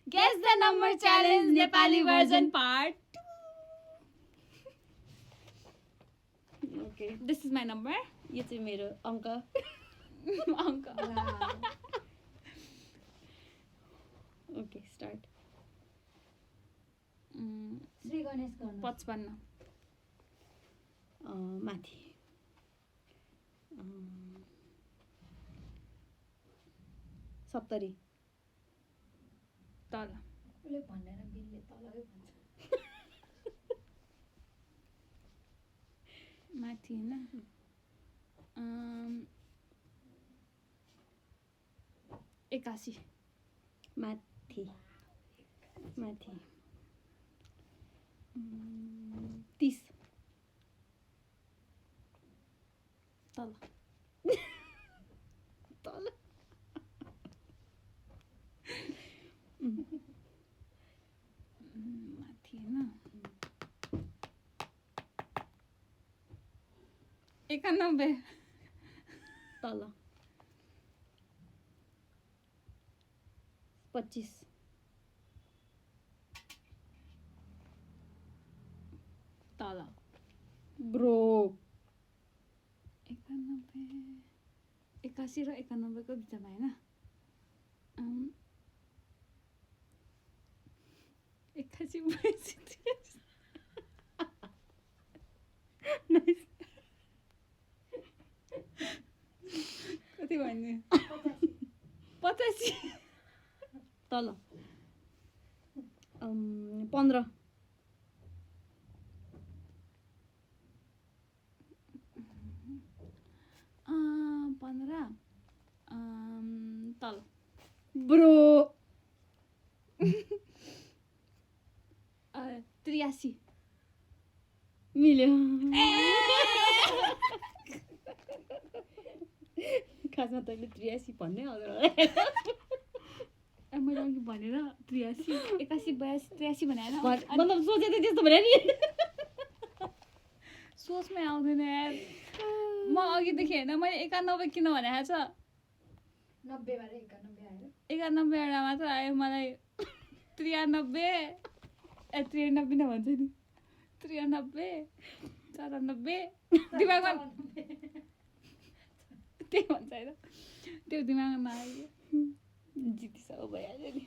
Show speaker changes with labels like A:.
A: Guess the number challenge Nepali version part 2.
B: Okay.
A: This is my number.
B: यो चाहिँ मेरो अङ्क.
A: अङ्क.
B: Okay, start.
C: श्री गणेश गर्नु.
A: 55.
B: माथि. 70.
A: तल.
C: उसले भनेर बिलले तलकै भन्छ.
A: माथि हैन. 81.
B: माथि. 30.
A: तल. माथि हैन. 91.
B: तल. 25.
A: तल.
B: ब्रो.
A: 91. 81 र 91 को बिचमा हैन. 81
B: नाइस.
A: कति भन्ने? 85.
B: तल. 15.
A: 15. तल.
B: ब्रो.
A: 83.
B: मिल्यो. खासमा तैँले 83 भन्ने
A: मैले अघि भनेर 83, 81, 82, 83 भने हैन.
B: मतलब सोचे थिएँ त्यस्तो भने नि.
A: सोचमै आउँदैन यार. म अघिदेखि हैन मैले 91 किन भनेको छ.
C: 90 बारे 91 आयो.
A: 91 वटा मात्र आयो मलाई. 93 93 नै भन्छ नि. 93 94 दिमागमा त्यही भन्छ हैन. त्यो दिमागमा आयो.
B: जितिसक्यो भइहाल्यो नि.